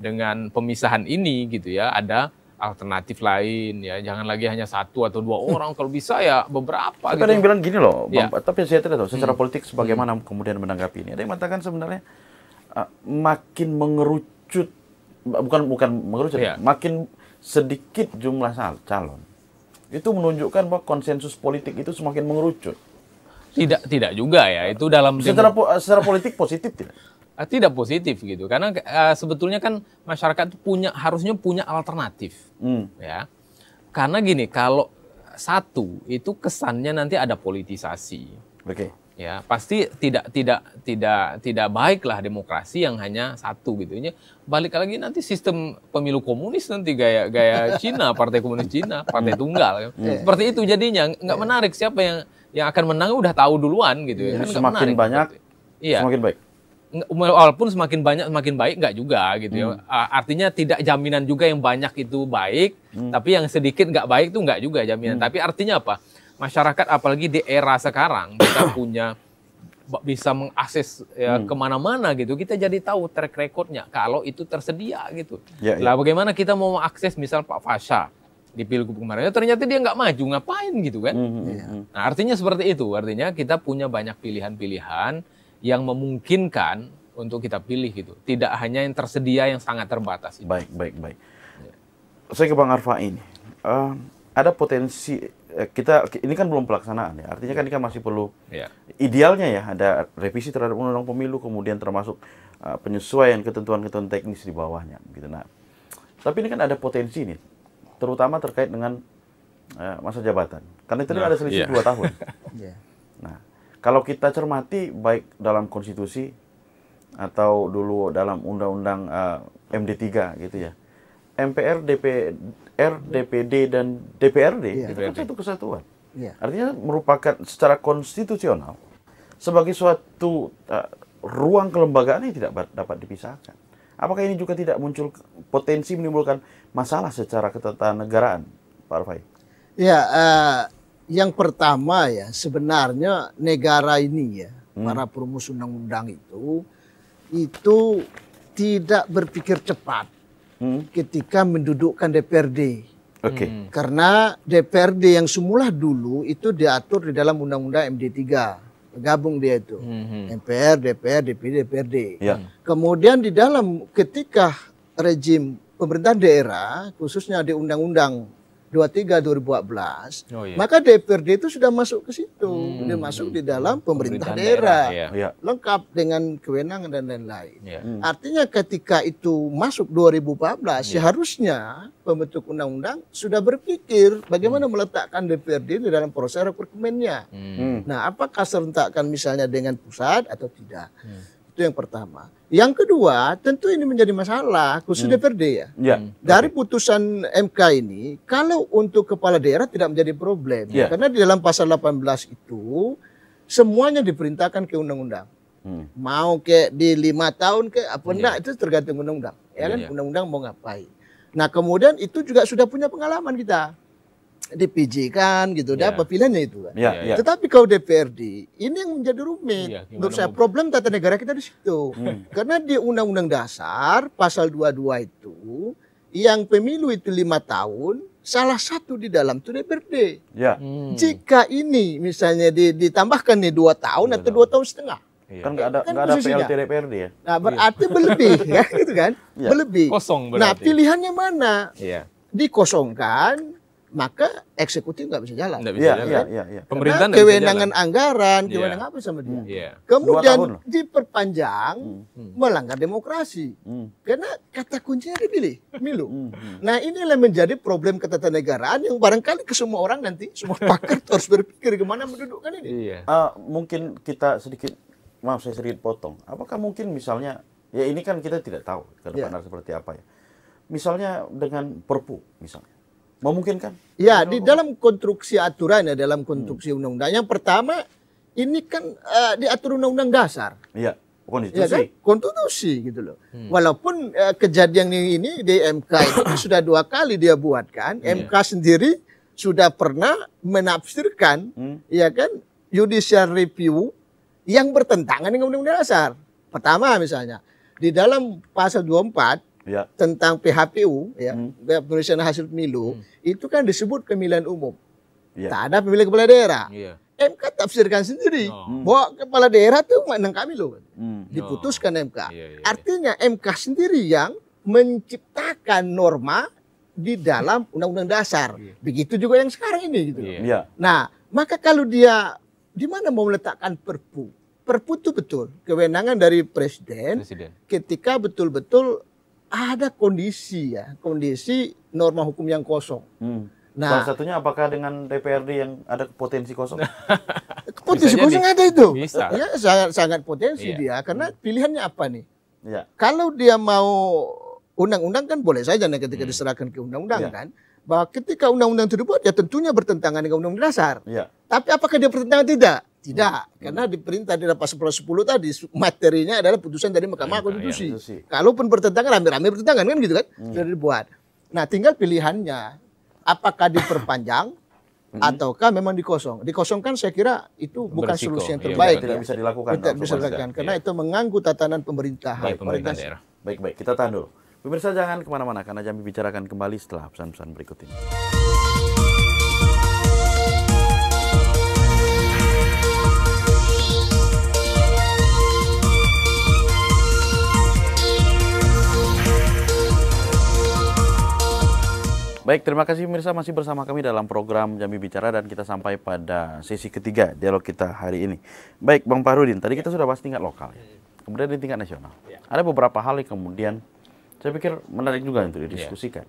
dengan pemisahan ini gitu ya, ada alternatif lain ya, jangan lagi hanya 1 atau 2 orang, kalau bisa ya beberapa. Tapi gitu. ada yang bilang gini loh, tapi saya tidak tahu secara politik sebagaimana kemudian menanggapi ini. Ada yang mengatakan sebenarnya makin mengerucut, bukan mengerucut, makin sedikit jumlah calon. Itu menunjukkan bahwa konsensus politik itu semakin mengerucut. Tidak juga ya, itu dalam secara politik positif tidak? Tidak positif gitu, karena sebetulnya kan masyarakat harusnya punya alternatif, ya. Karena gini, kalau satu itu kesannya nanti ada politisasi, ya pasti tidak baiklah demokrasi yang hanya satu gitu. Balik lagi nanti sistem pemilu komunis nanti gaya Cina, Partai Komunis Cina, Partai Tunggal, seperti itu jadinya nggak menarik. Siapa yang akan menang udah tahu duluan gitu. Kan semakin banyak, semakin baik. Walaupun semakin banyak semakin baik nggak juga gitu ya. Artinya tidak jaminan juga yang banyak itu baik, tapi yang sedikit nggak baik itu nggak juga jaminan. Tapi artinya apa? Masyarakat apalagi di era sekarang kita bisa mengakses ya, kemana-mana gitu. Kita jadi tahu track recordnya kalau itu tersedia gitu. Lah bagaimana kita mau mengakses misal Pak Fasha di Pilgub kemarin, ternyata dia nggak maju, ngapain gitu kan? Nah artinya seperti itu. Artinya kita punya banyak pilihan-pilihan yang memungkinkan untuk kita pilih gitu. Tidak hanya yang tersedia yang sangat terbatas. Baik. Saya ke Bang Arfa ini. Ada potensi, ini kan belum pelaksanaan ya. Artinya kan ini kan masih perlu, idealnya ya, ada revisi terhadap undang-undang pemilu, kemudian termasuk penyesuaian ketentuan-ketentuan teknis di bawahnya. Gitu. Nah, tapi ini kan ada potensi nih, terutama terkait dengan masa jabatan. Karena itu ada selisih 2 tahun. Nah, kalau kita cermati baik dalam konstitusi atau dulu dalam undang-undang MD3 gitu ya, MPR, DPR, DPD dan DPRD itu kan satu kesatuan. Artinya merupakan secara konstitusional sebagai suatu ruang kelembagaan yang tidak dapat dipisahkan. Apakah ini juga tidak muncul potensi menimbulkan masalah secara ketatanegaraan, Pak Arfai? Ya, yang pertama ya, sebenarnya negara ini ya, para perumus undang-undang itu tidak berpikir cepat ketika mendudukkan DPRD. Karena DPRD yang semula dulu itu diatur di dalam undang-undang MD3. Gabung dia itu. MPR, DPR, DPD, DPRD. Kemudian di dalam ketika rejim pemerintahan daerah, khususnya di undang-undang 23 2014, maka DPRD itu sudah masuk ke situ. Dia masuk di dalam pemerintah daerah. Lengkap dengan kewenangan dan lain-lain. Artinya ketika itu masuk 2014, seharusnya pembentuk undang-undang sudah berpikir bagaimana meletakkan DPRD di dalam proses rekrutmennya. Nah, apakah serentakkan misalnya dengan pusat atau tidak? Itu yang pertama. Yang kedua, tentu ini menjadi masalah khusus DPRD ya. Dari putusan MK ini, kalau untuk kepala daerah tidak menjadi problem. Karena di dalam pasal 18 itu semuanya diperintahkan ke undang-undang. Mau kayak di 5 tahun kayak apa enggak, itu tergantung undang-undang. Ya kan, undang-undang mau ngapain. Nah, kemudian itu juga sudah punya pengalaman kita. di PJ kan gitu, dia apa pilihannya itu kan. Tetapi kalau DPRD ini yang menjadi rumit. Menurut saya problem tata negara kita di situ. Karena di Undang-Undang Dasar pasal 22 itu yang pemilu itu 5 tahun, salah satu di dalam itu DPRD. Jika ini misalnya ditambahkan nih 2 tahun atau 2 tahun setengah. Kan nggak ada PLT DPRD ya. Nah berarti berlebih ya gitu kan, berlebih. Kosong berarti. Nah pilihannya mana? Dikosongkan, maka eksekutif nggak bisa jalan. Pemerintah kewenangan anggaran, kewenangan apa sama dia. Kemudian diperpanjang, melanggar demokrasi. Karena kata kuncinya dipilih, pemilu. Nah inilah menjadi problem ketatanegaraan yang barangkali ke semua orang nanti, semua pakar harus berpikir kemana mendudukkan ini. Mungkin kita sedikit, maaf saya sedikit potong. Apakah mungkin misalnya, ya ini kan kita tidak tahu ke depan seperti apa ya. Misalnya dengan Perpu misalnya. Memungkinkan? Ya, di dalam konstruksi aturan ya, dalam konstruksi undang-undang. Yang pertama, ini kan diatur undang-undang dasar. Iya, konstitusi. Ya kan? Konstitusi gitu loh. Walaupun kejadian ini di MK itu sudah 2 kali dia buatkan. MK sendiri sudah pernah menafsirkan, ya kan, judicial review yang bertentangan dengan undang-undang dasar. Pertama misalnya, di dalam pasal 24, tentang PHPU, penyelesaian hasil pemilu, itu kan disebut pemilihan umum. Tak ada pemilihan kepala daerah. MK tafsirkan sendiri bahwa kepala daerah itu menang kami loh. Diputuskan MK. Artinya MK sendiri yang menciptakan norma di dalam undang-undang dasar. Begitu juga yang sekarang ini gitu. Nah, maka kalau dia di mana mau meletakkan Perpu? Perpu itu betul kewenangan dari presiden. Ketika betul-betul ada kondisi norma hukum yang kosong. Nah, salah satunya apakah dengan DPRD yang ada potensi kosong? Potensi kosong ada itu. Bisa. Ya, sangat potensi dia. Karena pilihannya apa nih? Kalau dia mau undang-undang kan boleh saja ketika diserahkan ke undang-undang kan. Bahwa ketika undang-undang itu dibuat ya tentunya bertentangan dengan undang-undang dasar. Tapi apakah dia bertentangan? Tidak. Tidak, karena diperintah di pasal 10 tadi materinya adalah putusan dari Mahkamah Konstitusi. Kalaupun bertentangan, rame-rame bertentangan kan gitu kan, sudah dibuat. Nah, tinggal pilihannya, apakah diperpanjang ataukah memang dikosong. Dikosongkan saya kira itu bukan solusi yang terbaik. Tidak bisa dilakukan. Tidak bisa dilakukan, karena itu mengganggu tatanan pemerintahan. Baik, kita tahan dulu. Pemirsa jangan kemana-mana, karena Jambi bicarakan kembali setelah pesan-pesan berikut ini. Baik, terima kasih pemirsa masih bersama kami dalam program Jambi Bicara dan kita sampai pada sesi ketiga dialog kita hari ini. Baik, Bang Fahrudin, tadi kita sudah bahas tingkat lokal, kemudian di tingkat nasional. Ada beberapa hal yang kemudian saya pikir menarik juga untuk didiskusikan.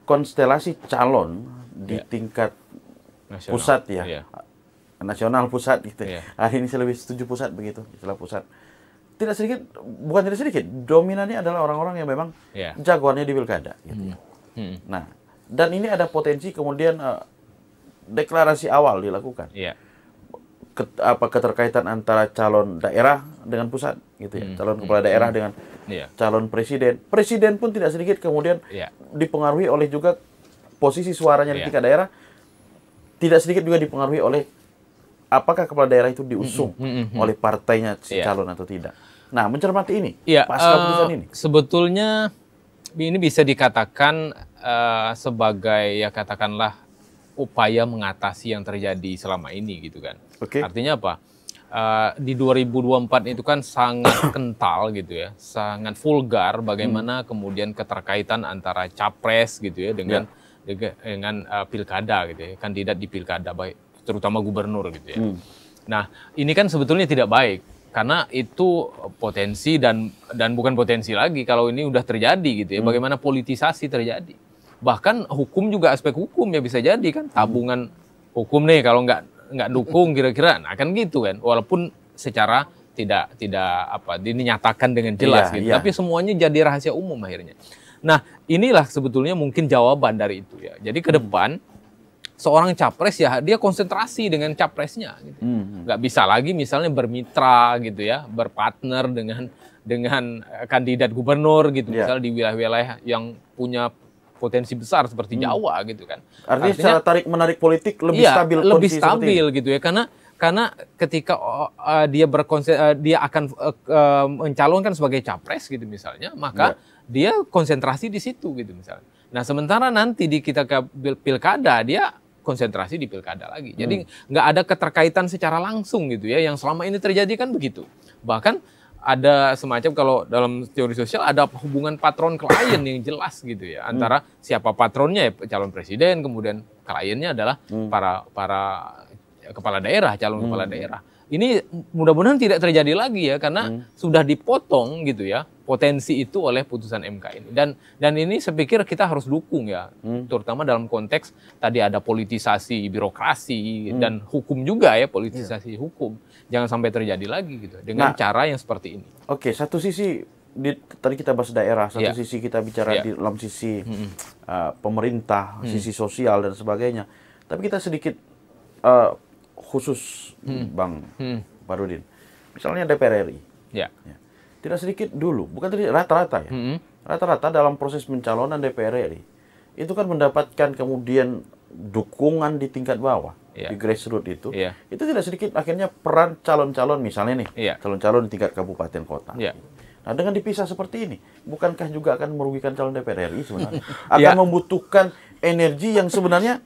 Konstelasi calon di tingkat nasional, pusat nasional pusat gitu. Hari ini saya lebih setuju pusat begitu, istilah pusat. Tidak sedikit, bukan tidak sedikit, dominannya adalah orang-orang yang memang jagoannya di pilkada. Gitu. Nah, dan ini ada potensi kemudian deklarasi awal dilakukan. Keterkaitan antara calon daerah dengan pusat, gitu ya. Calon kepala daerah dengan calon presiden. Presiden pun tidak sedikit kemudian dipengaruhi oleh juga posisi suaranya di tingkat daerah. Tidak sedikit juga dipengaruhi oleh apakah kepala daerah itu diusung oleh partainya si calon atau tidak. Nah, mencermati ini, pasca putusan ini. Sebetulnya ini bisa dikatakan sebagai katakanlah upaya mengatasi yang terjadi selama ini gitu kan. Artinya apa? Di 2024 itu kan sangat kental gitu ya, sangat vulgar bagaimana kemudian keterkaitan antara capres gitu ya dengan pilkada gitu ya, kandidat di pilkada baik terutama gubernur gitu ya. Nah, ini kan sebetulnya tidak baik. Karena itu potensi dan bukan potensi lagi kalau ini udah terjadi gitu ya. Bagaimana politisasi terjadi. Bahkan hukum juga aspek hukum ya bisa jadi kan. Tabungan hukum nih kalau nggak dukung kira-kira. Nah kan gitu kan. Walaupun secara tidak dinyatakan dengan jelas gitu. Tapi semuanya jadi rahasia umum akhirnya. Nah inilah sebetulnya mungkin jawaban dari itu ya. Jadi ke depan seorang capres ya dia konsentrasi dengan capresnya gitu. Nggak bisa lagi misalnya bermitra gitu ya, berpartner dengan kandidat gubernur gitu misalnya di wilayah-wilayah yang punya potensi besar seperti Jawa gitu kan. Artinya secara tarik-menarik politik lebih stabil, lebih stabil gitu ya, karena ketika dia dia akan mencalonkan sebagai capres gitu misalnya, maka dia konsentrasi di situ gitu misalnya. Nah sementara nanti kita ke pilkada dia konsentrasi di pilkada lagi. Jadi nggak ada keterkaitan secara langsung gitu ya. Yang selama ini terjadi kan begitu. Bahkan ada semacam, kalau dalam teori sosial ada hubungan patron klien yang jelas gitu ya. Antara siapa patronnya ya calon presiden, kemudian kliennya adalah para kepala daerah, calon kepala daerah. Ini mudah-mudahan tidak terjadi lagi ya, karena sudah dipotong gitu ya potensi itu oleh putusan MK ini. Dan ini saya pikir kita harus dukung ya, terutama dalam konteks tadi ada politisasi birokrasi dan hukum juga ya, politisasi hukum. Jangan sampai terjadi lagi gitu dengan cara yang seperti ini. Oke, satu sisi tadi kita bahas daerah, satu sisi kita bicara di dalam sisi pemerintah, sisi sosial dan sebagainya. Tapi kita sedikit khusus Bang Farudin, misalnya DPR RI, tidak sedikit dulu, bukan tadi rata-rata ya, rata-rata dalam proses pencalonan DPR RI itu kan mendapatkan kemudian dukungan di tingkat bawah, di grassroots itu tidak sedikit akhirnya peran calon-calon misalnya nih, calon-calon di tingkat kabupaten kota. Nah dengan dipisah seperti ini, bukankah juga akan merugikan calon DPR RI sebenarnya? Akan membutuhkan energi yang sebenarnya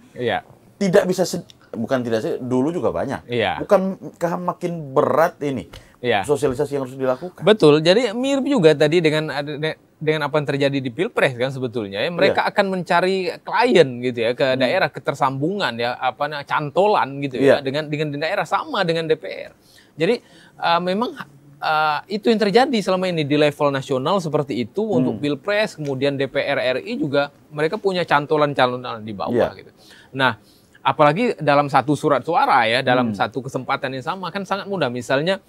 tidak bisa bukan tidak sih, dulu juga banyak. Bukankah makin berat ini sosialisasi yang harus dilakukan? Betul. Jadi mirip juga tadi dengan apa yang terjadi di Pilpres kan sebetulnya. Mereka akan mencari klien gitu ya ke daerah, ketersambungan ya, cantolan gitu ya dengan daerah, sama dengan DPR. Jadi memang itu yang terjadi selama ini di level nasional seperti itu untuk Pilpres, kemudian DPR RI juga mereka punya cantolan-cantolan di bawah gitu. Nah, apalagi dalam satu surat suara ya, dalam satu kesempatan yang sama kan sangat mudah. Misalnya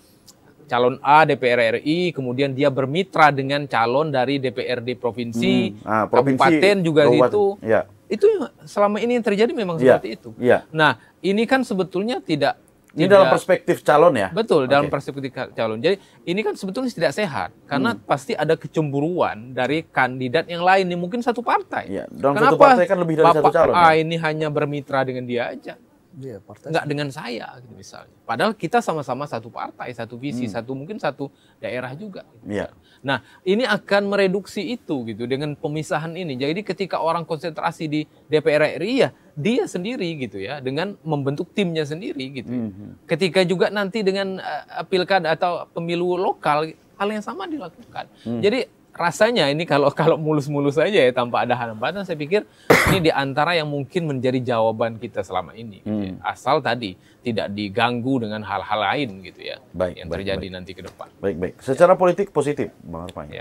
calon A DPR RI, kemudian dia bermitra dengan calon dari DPRD provinsi, kabupaten juga itu. Itu selama ini yang terjadi memang seperti itu. Nah, ini kan sebetulnya tidak. Ini dalam perspektif calon ya? Betul, dalam perspektif calon. Jadi ini kan sebetulnya tidak sehat. Karena pasti ada kecemburuan dari kandidat yang lain. Yang mungkin satu partai. Dalam satu partai kan lebih dari satu calon. Bapak A ini hanya bermitra dengan dia aja. Nggak dengan saya gitu misalnya. Padahal kita sama-sama satu partai, satu visi, mungkin satu daerah juga. Gitu. Nah, ini akan mereduksi itu gitu dengan pemisahan ini. Jadi ketika orang konsentrasi di DPR RI ya dia sendiri gitu ya, dengan membentuk timnya sendiri gitu. Ketika juga nanti dengan pilkada atau pemilu lokal hal yang sama dilakukan. Jadi rasanya ini kalau mulus-mulus saja ya tanpa ada hambatan, saya pikir ini diantara yang mungkin menjadi jawaban kita selama ini. Gitu ya. Asal tadi tidak diganggu dengan hal-hal lain gitu ya, yang terjadi nanti ke depan. Baik. Secara politik positif, Bang Arfan.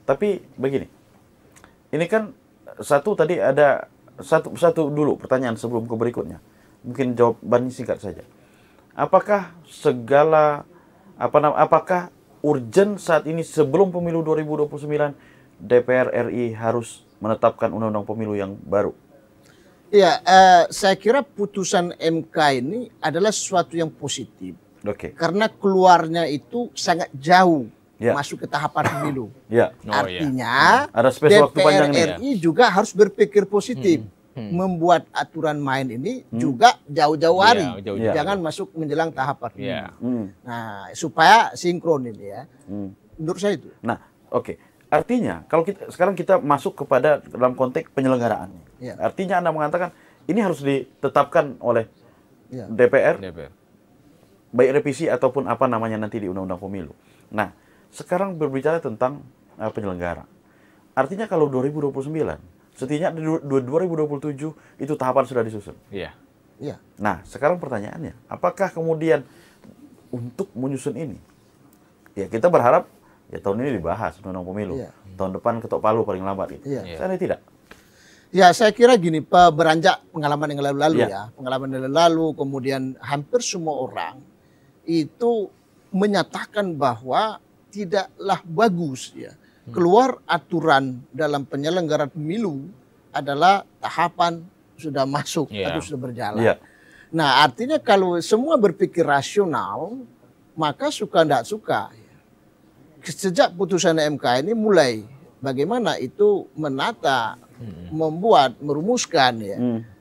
Tapi begini, ini kan tadi ada satu dulu pertanyaan sebelum ke berikutnya. Mungkin jawabannya singkat saja. Apakah apakah urgent saat ini sebelum pemilu 2029 DPR RI harus menetapkan undang-undang pemilu yang baru? Ya, saya kira putusan MK ini adalah sesuatu yang positif. Karena keluarnya itu sangat jauh masuk ke tahapan pemilu. Artinya ada space waktu panjang RI juga harus berpikir positif. Membuat aturan main ini juga jauh-jauh hari. Jangan masuk menjelang tahapan pemilu. Nah, supaya sinkron ini ya. Menurut saya itu. Nah, artinya kalau sekarang kita masuk kepada dalam konteks penyelenggaraan. Artinya Anda mengatakan ini harus ditetapkan oleh DPR. Baik revisi ataupun apa namanya nanti di undang-undang pemilu. Nah, sekarang berbicara tentang penyelenggara. Artinya kalau 2029 setidaknya di 2027 itu tahapan sudah disusun. Nah, sekarang pertanyaannya, apakah kemudian untuk menyusun ini, ya kita berharap ya tahun ini dibahas undang-undang pemilu, tahun depan ketok palu paling lambat gitu. Saya tidak. Ya, saya kira gini, beranjak pengalaman yang lalu-lalu pengalaman yang lalu, kemudian hampir semua orang itu menyatakan bahwa tidaklah bagus keluar aturan dalam penyelenggaraan pemilu adalah tahapan sudah masuk atau sudah berjalan. Nah, artinya kalau semua berpikir rasional, maka suka tidak suka. Sejak putusan MK ini mulai bagaimana itu menata, membuat, merumuskan ya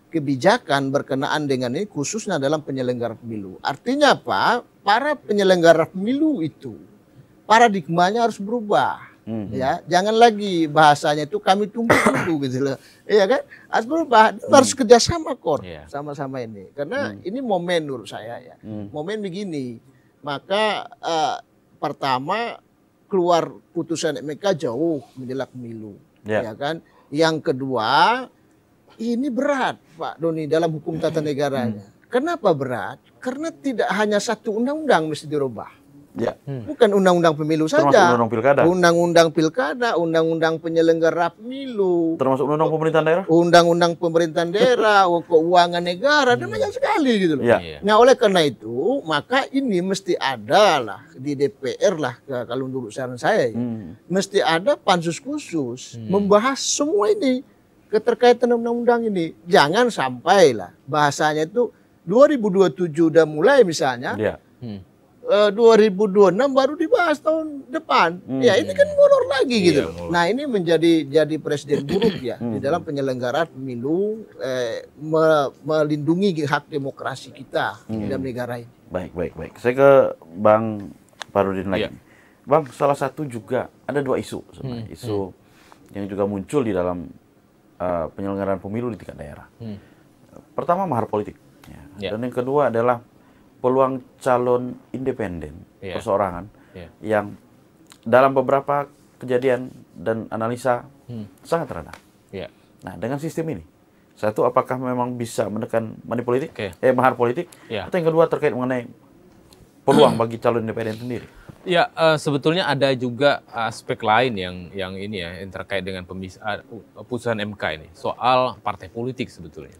kebijakan berkenaan dengan ini khususnya dalam penyelenggara pemilu. Artinya apa? Para penyelenggara pemilu itu paradigmanya harus berubah. Ya, jangan lagi bahasanya itu kami tunggu-tunggu gitu loh. Iya kan? Harus berubah, harus kerjasama sama-sama ini. Karena ini momen menurut saya ya. Momen begini. Maka pertama keluar putusan MK jauh menjelang pemilu. Ya kan? Yang kedua, ini berat Pak Doni dalam hukum tata negaranya. Kenapa berat? Karena tidak hanya satu undang-undang mesti dirubah. Ya. Bukan undang-undang pemilu termasuk saja. Undang-undang pilkada. Undang-undang pilkada, undang-undang penyelenggara pemilu. Termasuk undang-undang pemerintahan daerah. Undang-undang pemerintahan daerah, keuangan negara, dan banyak sekali gitu loh. Ya. Nah oleh karena itu, maka ini mesti ada lah di DPR lah, kalau menurut saran saya ya. Mesti ada pansus khusus membahas semua ini, keterkaitan undang-undang ini. Jangan sampai lah bahasanya itu 2027 udah mulai misalnya. Ya. 2026 baru dibahas tahun depan. Ya ini kan molor lagi gitu. Nah ini jadi presiden buruk ya di dalam penyelenggaraan pemilu, melindungi hak demokrasi kita di dalam negara ini. Baik. Saya ke Bang Farudin lagi. Bang, salah satu juga ada dua isu sebenarnya. Isu yang juga muncul di dalam penyelenggaraan pemilu di tingkat daerah. Pertama mahar politik. Dan yang kedua adalah peluang calon independen perseorangan yang dalam beberapa kejadian dan analisa sangat rendah. Nah, dengan sistem ini, satu, apakah memang bisa menekan money politik, mahar politik, atau yang kedua terkait mengenai peluang bagi calon independen sendiri? Ya, sebetulnya ada juga aspek lain yang ini ya, yang terkait dengan putusan MK ini, soal partai politik sebetulnya.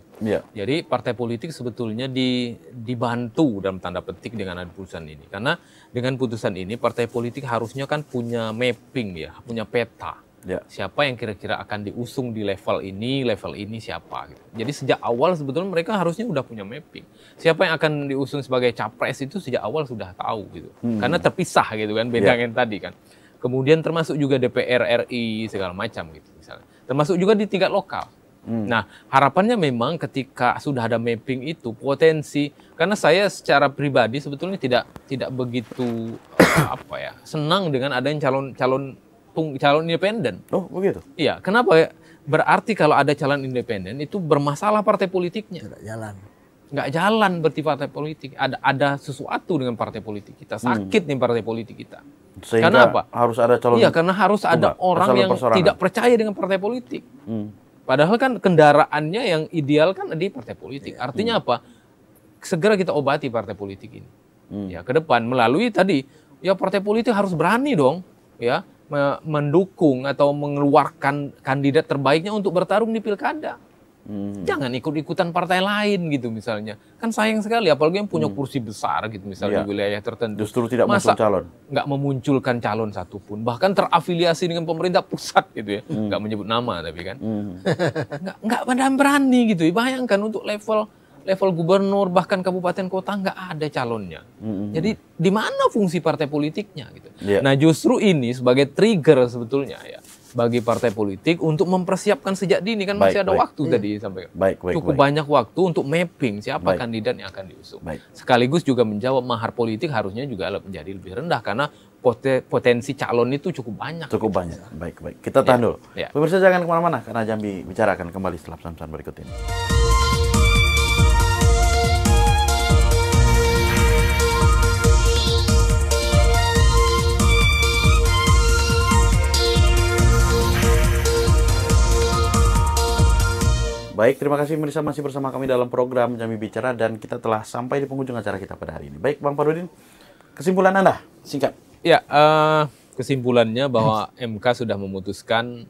Jadi partai politik sebetulnya dibantu dalam tanda petik dengan ada putusan ini. Karena dengan putusan ini partai politik harusnya kan punya mapping ya, punya peta. Siapa yang kira-kira akan diusung di level ini siapa. Gitu. Jadi sejak awal sebetulnya mereka harusnya udah punya mapping. Siapa yang akan diusung sebagai capres itu sejak awal sudah tahu gitu. Karena terpisah gitu kan, beda yang tadi kan. Kemudian termasuk juga DPR RI segala macam gitu misalnya. Termasuk juga di tingkat lokal. Nah, harapannya memang ketika sudah ada mapping itu potensi, karena saya secara pribadi sebetulnya tidak begitu senang dengan adanya calon independen. Oh, begitu? Iya, kenapa? Berarti kalau ada calon independen itu bermasalah partai politiknya. Nggak jalan berarti partai politik. Ada sesuatu dengan partai politik kita. Sakit nih partai politik kita. Sehingga karena apa? Harus ada calon. Iya, karena harus ada orang yang tidak percaya dengan partai politik. Padahal kan kendaraannya yang ideal kan di partai politik. Artinya apa? Segera kita obati partai politik ini. Ya, ke depan melalui tadi ya partai politik harus berani dong ya mendukung atau mengeluarkan kandidat terbaiknya untuk bertarung di pilkada. Jangan ikut-ikutan partai lain gitu misalnya. Kan sayang sekali apalagi yang punya kursi besar gitu misalnya di wilayah tertentu. Justru tidak muncul calon. Nggak memunculkan calon satupun. Bahkan terafiliasi dengan pemerintah pusat gitu ya. Nggak menyebut nama tapi kan. Nggak berani gitu. Bayangkan untuk level gubernur bahkan kabupaten kota nggak ada calonnya. Jadi di mana fungsi partai politiknya gitu. Nah justru ini sebagai trigger sebetulnya ya bagi partai politik untuk mempersiapkan sejak dini kan masih ada waktu tadi sampai cukup banyak waktu untuk mapping siapa kandidat yang akan diusung. Sekaligus juga menjawab mahar politik harusnya juga menjadi lebih rendah karena potensi calon itu cukup banyak. Baik. Kita tahan dulu. Pemirsa jangan kemana-mana karena Jambi Bicara akan kembali setelah pesan-pesan berikut ini. Baik, terima kasih pemirsa masih bersama kami dalam program Jambi Bicara dan kita telah sampai di penghujung acara kita pada hari ini. Baik, Bang Farudin, kesimpulan Anda singkat. Ya, kesimpulannya bahwa MK sudah memutuskan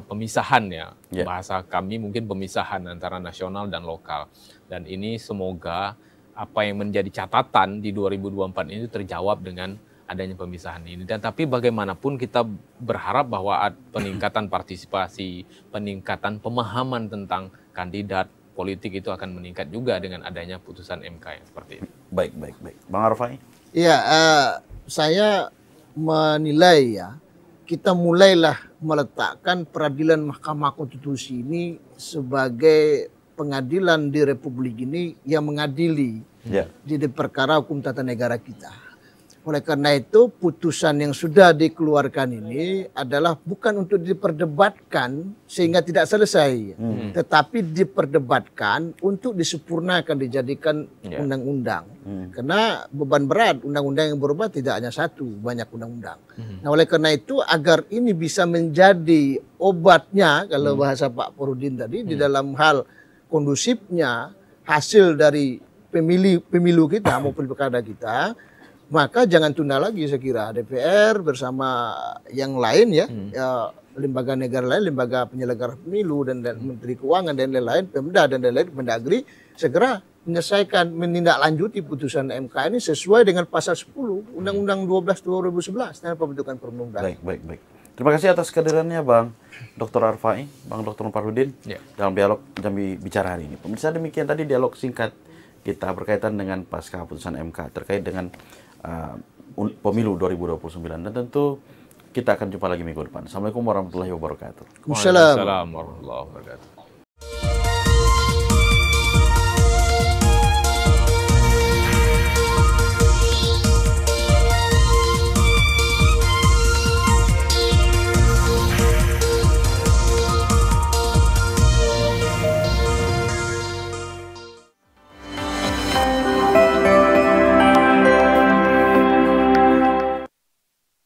pemisahan ya, bahasa kami mungkin pemisahan antara nasional dan lokal. Dan ini semoga apa yang menjadi catatan di 2024 ini terjawab dengan adanya pemisahan ini. Dan tapi bagaimanapun kita berharap bahwa peningkatan partisipasi, peningkatan pemahaman tentang kandidat politik itu akan meningkat juga dengan adanya putusan MK yang seperti ini. Baik. Bang Arfai? Iya, saya menilai ya kita mulailah meletakkan peradilan Mahkamah Konstitusi ini sebagai pengadilan di Republik ini yang mengadili di perkara hukum tata negara kita. Oleh karena itu, putusan yang sudah dikeluarkan ini adalah bukan untuk diperdebatkan sehingga tidak selesai, tetapi diperdebatkan untuk disempurnakan, dijadikan undang-undang. Karena beban berat undang-undang yang berubah tidak hanya satu, banyak undang-undang. Nah, oleh karena itu, agar ini bisa menjadi obatnya, kalau bahasa Pak Purudin tadi, di dalam hal kondusifnya hasil dari pemilu kita maupun pilkada kita, maka jangan tunda lagi saya kira DPR bersama yang lain ya, lembaga negara lain, lembaga penyelenggara pemilu dan Menteri Keuangan dan lain-lain, Pemda dan lain-lain, Mendagri segera menyelesaikan menindaklanjuti putusan MK ini sesuai dengan pasal 10 Undang-Undang 12 2011 tentang pembentukan perundang-undangan. Baik. Terima kasih atas kehadirannya Bang Dr. Arfai, Bang Dr. Farudin dalam dialog Jambi Bicara hari ini. Pemirsa, demikian tadi dialog singkat kita berkaitan dengan pasca putusan MK terkait dengan pemilu 2029, dan tentu kita akan jumpa lagi minggu depan. Assalamualaikum warahmatullahi wabarakatuh. Waalaikumsalam warahmatullahi wabarakatuh.